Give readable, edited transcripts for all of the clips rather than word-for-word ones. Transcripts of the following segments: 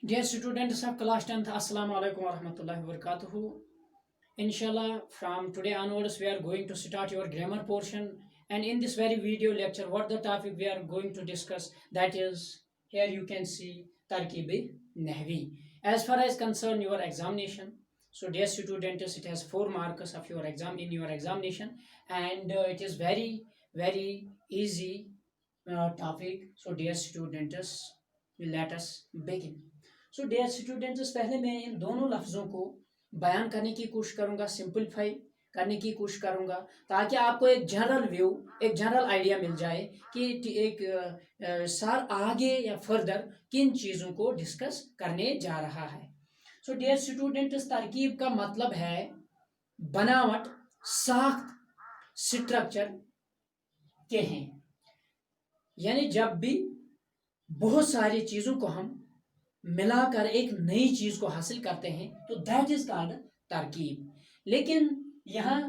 Dear students of class 10th, Assalamu alaikum warahmatullahi wabarakatuh. Inshallah, from today onwards, we are going to start your grammar portion. And in this very video lecture, what the topic we are going to discuss, that is, here you can see Tarkib Nahvi. As far as concern your examination, so dear students, it has 4 marks of your exam in your examination, and it is very easy topic. So dear students, let us begin. So dear students, पहले मैं इन दोनों लफ्ज़ों को बयान करने की कोशिश करूंगा, सिंपलीफाई करने की कोशिश करूंगा, ताकि आपको एक जनरल व्यू, एक जनरल आइडिया मिल जाए कि एक सर आगे या फर्दर किन चीज़ों को डिस्कस करने जा रहा है। सो डियर स्टूडेंट्स, तरकीब का मतलब है बनावट, साख्त, स्ट्रक्चर के हैं। यानी जब भी बहुत सारी चीज़ों को हम मिलाकर एक नई चीज को हासिल करते हैं तो दैट इज कॉल्ड तरकीब। लेकिन यहाँ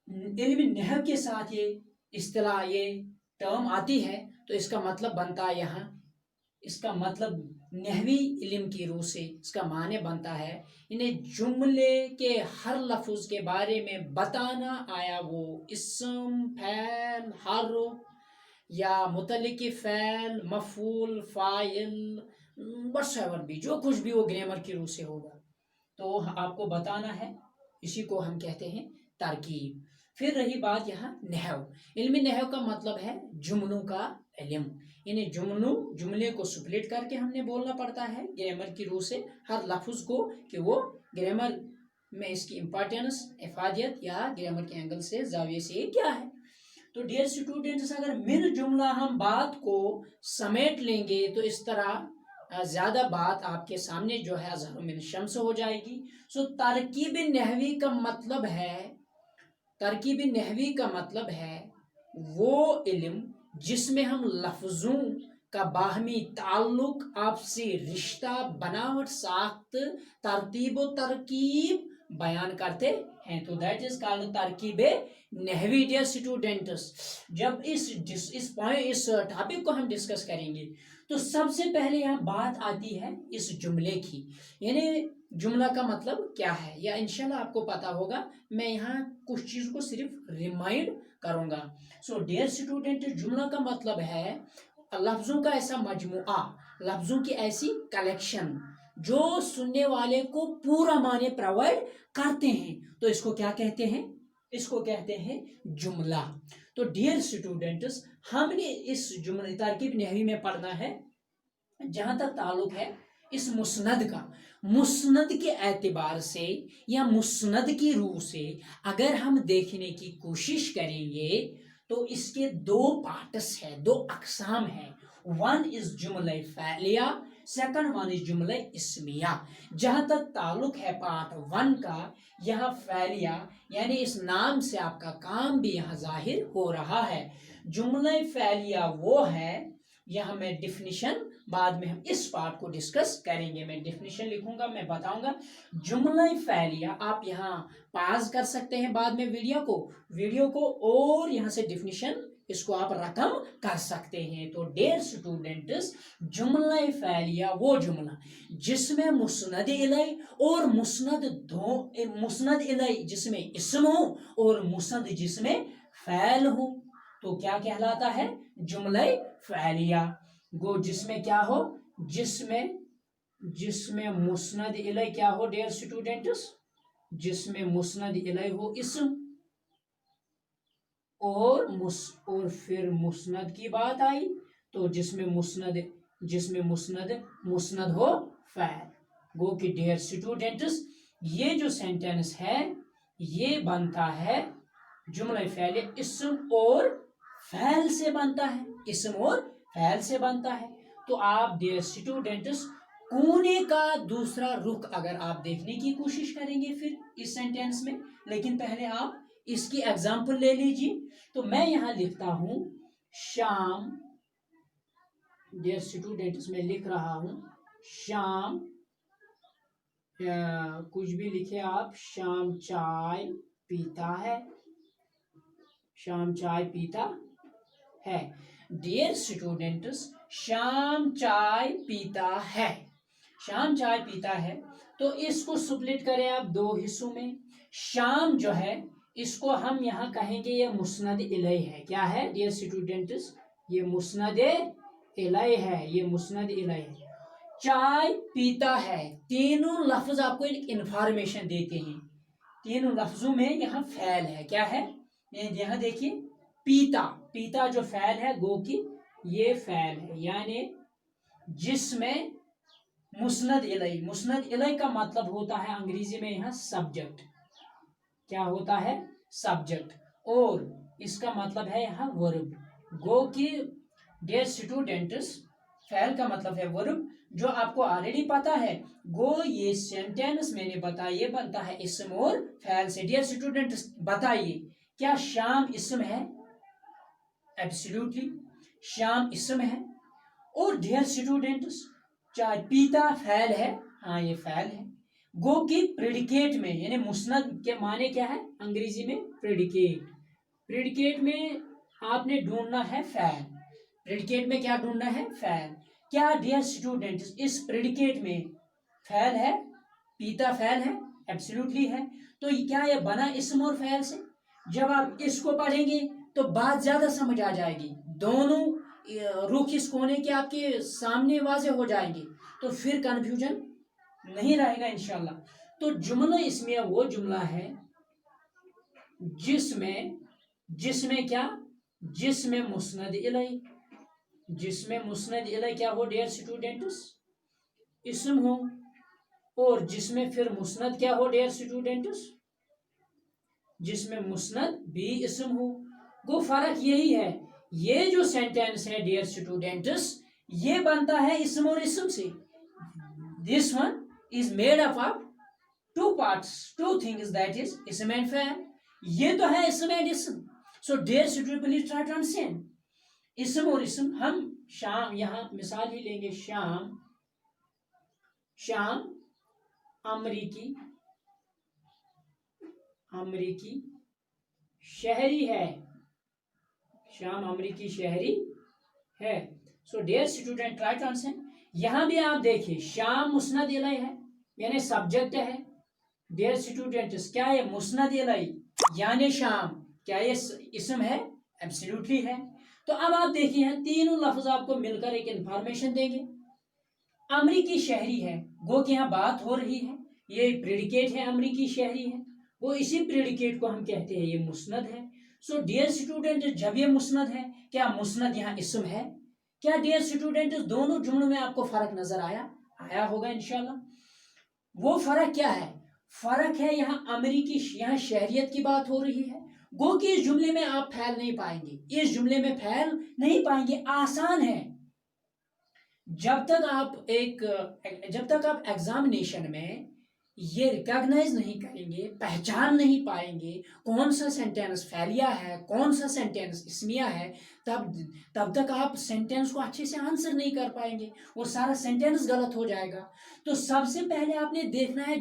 इल्म नहव के साथ ये इस्तिलाह, ये टर्म आती है तो इसका मतलब बनता है यहाँ, इसका मतलब नहवी इल्म की रूह से इसका माने बनता है इन्हें जुमले के हर लफ्ज के बारे में बताना, आया वो इस्म, फैल, हर्फ या मुतल्लिक़ फ़ैल, मफ़ूल, फ़ाइल, व्हाटसएवर भी, जो कुछ भी वो ग्रामर की रूह से होगा तो आपको बताना है। इसी को हम कहते हैं तरकीब। फिर रही बात यहाँ नहव, इल्म नहव का मतलब है जुमलों का इल्म। इन्हें जुमले को स्प्लिट करके हमने बोलना पड़ता है ग्रामर की रूह से हर लफ्ज़ को, कि वो ग्रामर में इसकी इम्पोर्टेंस, इफादियत या ग्रामर के एंगल से, जाविये से क्या है। तो डियर स्टूडेंट्स, अगर मिल जुमला हम बात को समेट लेंगे तो इस तरह ज़्यादा बात आपके सामने जो है अज़हर मिन शम्स हो जाएगी। सो तरकीब नहवी का मतलब है, तरकीब नहवी का मतलब है वो इल्म जिसमें हम लफ्ज़ों का बाहमी ताल्लुक, आपसी रिश्ता, बनावट, साख्त, तरतीब व तरकीब बयान करते हैं। तो दैट इज कॉल्ड तरकीब नहवी। डियर स्टूडेंट्स, जब इस टॉपिक को हम डिस्कस करेंगे तो सबसे पहले यहाँ बात आती है इस जुमले की, यानी जुमला का मतलब क्या है, या इंशाल्लाह आपको पता होगा। मैं यहाँ कुछ चीज़ को सिर्फ रिमाइंड करूँगा। सो डियर स्टूडेंट, जुमला का मतलब है लफ्ज़ों का ऐसा मजमुआ, लफ्ज़ों की ऐसी कलेक्शन जो सुनने वाले को पूरा माने प्रोवाइड करते हैं, तो इसको क्या कहते हैं, इसको कहते हैं जुमला। तो डियर स्टूडेंट्स, हमने इस जुमले तरकीब नहवी में पढ़ना है जहां तक ताल्लुक है इस मुस्नद का। मुस्नद के एतबार से या मुस्नद की रूह से अगर हम देखने की कोशिश करेंगे तो इसके दो पार्ट्स है, दो अकसाम है। वन इज जुमला फ़ैलिया, सेकंड वन इज जुमला इस्मिया। जहां तक ताल्लुक है पार्ट वन का, यहाँ फ़ैलिया यानी इस नाम से आपका काम भी यहाँ जाहिर हो रहा है। जुमला फ़ैलिया वो है, यहाँ मैं डिफिनीशन बाद में हम इस पार्ट को डिस्कस करेंगे। मैं डिफिनीशन लिखूंगा, मैं बताऊंगा जुमला फ़ैलिया। आप यहाँ पास कर सकते हैं बाद में वीडियो को और यहाँ से डिफिनीशन इसको आप रकम कर सकते हैं। तो डियर स्टूडेंट्स, जुमला फ़ैलिया वो जुमला जिसमें मुस्नद इलैह और मुस्नद इलैह जिसमें इस्म हो और मुस्नद जिसमें फ़ैल हो, तो क्या कहलाता है, जुमला फ़ैलिया। गो जिसमें क्या हो, जिसमें मुस्नद इलैह क्या हो डियर स्टूडेंट्स, जिसमें मुस्नद इलैह हो इस्म और फिर मुस्नद की बात आई तो जिसमें मुस्नद हो फ़ैल। गो कि डियर स्टूडेंट्स, ये जो सेंटेंस है ये बनता है जुमला फ़ैलिया इस्म और फ़ैल से बनता है, इस्म और फ़ैल से बनता है। तो आप डियर स्टूडेंट्स कोने का दूसरा रुख अगर आप देखने की कोशिश करेंगे फिर इस सेंटेंस में, लेकिन पहले आप इसकी एग्जाम्पल ले लीजिए। तो मैं यहाँ लिखता हूं शाम, डियर स्टूडेंट्स मैं लिख रहा हूं शाम, कुछ भी लिखे आप, शाम चाय पीता है, शाम चाय पीता है। डियर स्टूडेंट्स, शाम चाय पीता है शाम चाय पीता है, तो इसको स्प्लिट करें आप दो हिस्सों में। शाम जो है इसको हम यहाँ कहेंगे ये मुस्नद इलैह है। क्या है डियर स्टूडेंट्स? ये मुस्नद इलैह है, ये मुस्नद इलैह है। चाय पीता है, तीनों लफ्ज आपको एक इंफॉर्मेशन देते हैं। तीनों लफ्जों में यहाँ फैल है। क्या है? यहाँ देखिए, पीता, पीता जो फैल है गो की ये फैल है, यानी जिसमें मुस्नद इलैह, मुस्नद इलैह का मतलब होता है अंग्रेजी में यहाँ सब्जेक्ट। क्या होता है? सब्जेक्ट। और इसका मतलब है यहाँ वर्ब। गो की डियर स्टूडेंट्स फैल का मतलब है वर्ब, जो आपको ऑलरेडी पता है। गो ये सेंटेंस मैंने बताया ये बनता है इसम और फैल से। डियर स्टूडेंट्स बताइए, क्या शाम इसम है? एब्सोल्युटली शाम इसम है। और डियर स्टूडेंट्स चाय पीता फैल है, हाँ ये फैल है। गो की प्रेडिकेट में, यानी मुस्नद के माने क्या है अंग्रेजी में? प्रेडिकेट। प्रेडिकेट में आपने ढूंढना है फैल। प्रेडिकेट में क्या ढूंढना है? फैल। क्या डियर स्टूडेंट्स इस प्रेडिकेट में फैल है? पीता फैल है? एब्सोल्युटली है। तो क्या ये बना इसम और फैल से? जब आप इसको पढ़ेंगे तो बात ज्यादा समझ आ जाएगी, दोनों रुख इस कोने के आपके सामने वाजे हो जाएंगे, तो फिर कंफ्यूजन नहीं रहेगा इंशाल्लाह। तो जुमला इसमें वो जुमला है जिसमें क्या? जिसमें मुस्नद इलैह, जिसमें मुस्नद इलैह क्या हो डियर स्टूडेंट्स? इसम हो। और जिसमें फिर मुस्नद क्या हो डियर स्टूडेंट्स? जिसमें मुस्नद भी इसम हो। वो फर्क यही है, ये जो सेंटेंस है डियर स्टूडेंट्स ये बनता है इसम और इसम से। This one is made up of two parts, two things, that is इसम एंड फैल। ये तो है इसम एंड इसम। So dear student please try to understand इसम और इसम। हम शाम, यहाँ मिसाल ही लेंगे, शाम, शाम अमरीकी, अमरीकी शहरी है, शाम अमरीकी शहरी है। So dear student try to understand. यहां भी आप देखिए शाम मुस्नद इलैह है, यानी सब्जेक्ट है। डियर स्टूडेंट्स क्या ये मुस्नद इलैह यानी शाम, क्या ये इसम है? एब्सोल्युटली है। तो अब आप देखिए तीनों लफ्ज आपको मिलकर एक इंफॉर्मेशन देंगे। अमरीकी शहरी है, गो की यहाँ बात हो रही है, ये प्रेडिकेट है, अमरीकी शहरी है, वो इसी प्रेडिकेट को हम कहते हैं ये मुस्नद है। सो डियर स्टूडेंट जब ये मुस्नद है, क्या मुस्नद यहाँ इसम है? क्या डियर स्टूडेंट दोनों जुमलों में आपको फर्क नजर आया होगा इंशाल्लाह। वो फर्क क्या है? फर्क है यहाँ अमरीकी, यहाँ शहरियत की बात हो रही है। गो कि इस जुमले में आप फैल नहीं पाएंगे, इस जुमले में फैल नहीं पाएंगे। आसान है। जब तक आप एग्जामिनेशन में ये रिकॉग्नाइज नहीं करेंगे, पहचान नहीं पाएंगे कौन सा सेंटेंस फैलिया है, कौन सा सेंटेंस इसमिया है, तब तक आप सेंटेंस को अच्छे से आंसर नहीं कर पाएंगे, वो सारा सेंटेंस गलत हो जाएगा। तो सबसे पहले आपने देखना है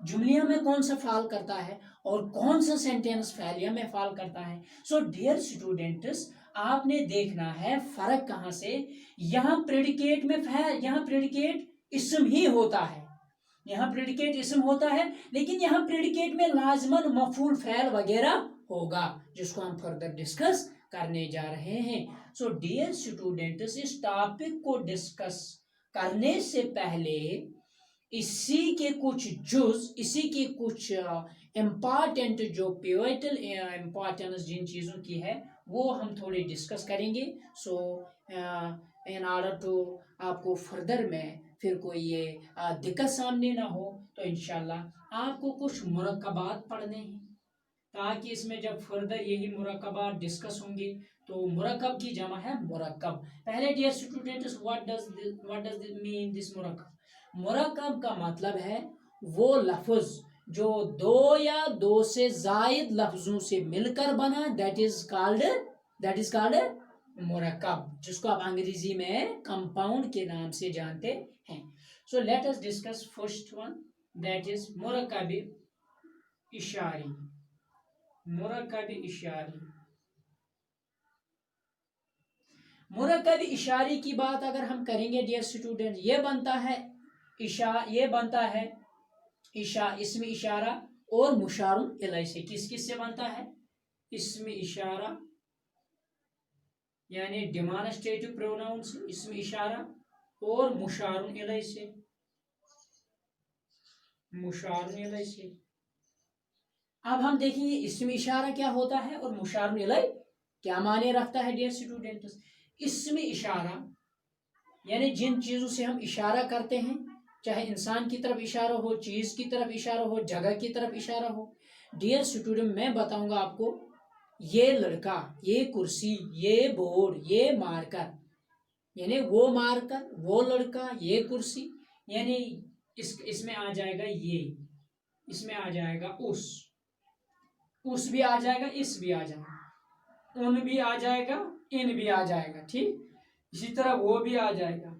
जुमलिया में कौन सा फाल करता है और कौन सा सेंटेंस फैलिया में फाल करता है। सो डियर स्टूडेंट्स आपने देखना है फर्क कहां से। यहाँ प्रेडिकेट में यहाँ प्रेडिकेट इसम ही होता है, यहाँ प्रेडिकेट इसम होता है, लेकिन यहाँ प्रेडिकेट में लाजमन मफूल फैल वगैरह होगा, जिसको हम फर्दर डिस्कस करने जा रहे हैं। सो डियर स्टूडेंट्स इस टॉपिक को डिस्कस करने से पहले इसी के कुछ इम्पॉर्टेंट जो पिवटल इम्पॉर्टेंस जिन चीज़ों की है वो हम थोड़े डिस्कस करेंगे। सो इन ऑर्डर टू आपको फर्दर में फिर कोई ये दिक्कत सामने ना हो, तो इंशाल्लाह आपको कुछ मुरक्कबात पढ़ने हैं, ताकि इसमें जब फर्दर यही मुरक्कबात डिस्कस होंगे तो मुरक्कब की जमा है मुरक्कब। पहले dear students what does mean this मुरक्कब? मुरक्कब का मतलब है वो लफ्ज जो दो या दो से जायद लफ्जों से मिलकर बना, दैट इज कॉल्ड मुरक्कब, जिसको आप अंग्रेजी में कंपाउंड के नाम से जानते हैं। So let us discuss first one, that is मुरक्कब इशारी। मुरक्कब इशारी, مرکب اشاری کی بات اگر ہم کریں گے ڈیئر اسٹوڈنٹ، یہ بنتا ہے اسم اشارہ اور مشار الیہ سے. کس کس سے بنتا ہے؟ اسم اشارہ یعنی ڈیمانسٹریٹو پروناؤن سے، اسم اشارہ اور مشار الیہ سے. اب ہم دیکھیں گے اسم اشارہ کیا ہوتا ہے اور مشار الیہ کیا معنی رکھتا ہے ڈیئر اسٹوڈنٹس. اسم اشارہ یعنی جن چیزوں سے ہم اشارہ کرتے ہیں، چاہے انسان کی طرف اشارہ ہو، چیز کی طرف اشارہ ہو، جگہ کی طرف اشارہ ہو. ڈیئر اسٹوڈنٹ میں بتاؤں گا آپ کو، یہ لڑکا، یہ کرسی، یہ بورڈ، یہ مارکر، یعنی وہ مارکر، وہ لڑکا، یہ کرسی، یعنی اس میں آ جائے گا یہ، اس میں آ جائے گا اس بھی آ جائے گا، اس بھی آ جائے گا، ان بھی آ جائے گا، ان بھی آ جائے گا. ٹھیک، اسی طرح وہ بھی آ جائے گا.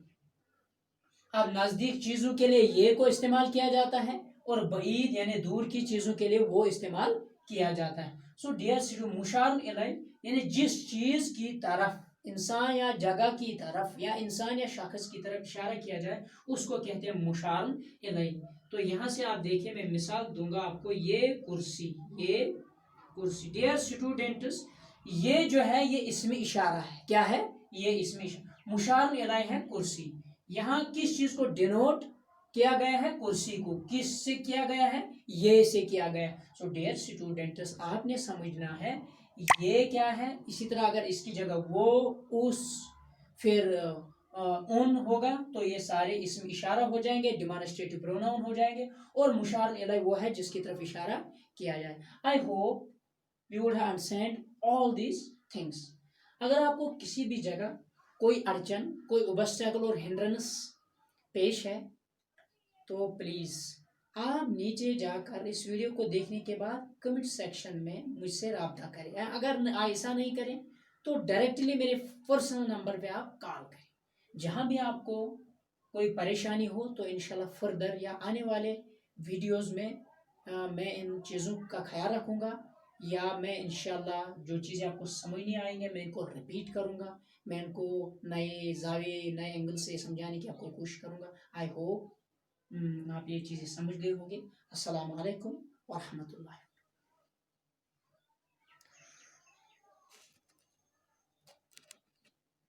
اب نزدیک چیزوں کے لیے یہ کو استعمال کیا جاتا ہے اور بعید یعنی دور کی چیزوں کے لیے وہ استعمال کیا جاتا ہے. سو ڈیئر اسٹوڈنٹ، مشار الیہ یعنی جس چیز کی طرف انسان یا جگہ کی طرف یا انسان یا شخص کی طرف اشارہ کیا جائے اس کو کہتے ہیں مشار الیہ. تو یہاں سے آپ دیکھیں، میں مثال دوں گا آپ کو، یہ کرسی، یہ کرسی. ڈیئر اسٹوڈنٹس، یہ جو ہے یہ اسم اشارہ ہے. کیا ہے؟ یہ اسم اشارہ. مشار الیہ ہے کرسی. یہاں کس چیز کو ڈینوٹ کیا گیا ہے؟ کرسی کو. کس سے کیا گیا ہے؟ یہ سے کیا گیا ہے. سو ڈیئر اسٹوڈنٹس، آپ نے سمجھنا ہے یہ کیا ہے. اسی طرح اگر اس کی جگہ وہ، اس، پھر ان ہوگا تو یہ سارے اسم اشارہ ہو جائیں گے، ڈیمانسٹریٹو پروناؤن ہو جائیں گے. اور مشار الیہ وہ ہے جس کی طرف اشارہ کیا جائے. I hope you would have understand all these things. اگر آپ کو کسی بھی جگہ کوئی اڑچن، کوئی اوبسٹیکل اور ہنڈرنس پیش ہے تو پلیز آپ نیچے جا کر اس ویڈیو کو دیکھنے کے بعد کمنٹ سیکشن میں مجھ سے رابطہ کریں. اگر ایسا نہیں کریں تو ڈائریکٹلی میرے پرسنل نمبر پہ آپ کال کریں. جہاں بھی آپ کو کوئی پریشانی ہو تو انشاءاللہ فردر یا آنے والے ویڈیوز میں میں ان چیزوں کا خیال رکھوں گا، یا میں انشاءاللہ جو چیزیں آپ کو سمجھ نہیں آئیں گے میں ان کو ریپیٹ کروں گا، میں ان کو نئے زاویے، نئے اینگل سے سمجھانے کی آپ کو کوشش کروں گا. آئی ہوپ آپ یہ چیزیں سمجھ گئے ہوں گے. السلام علیکم ورحمۃ اللہ.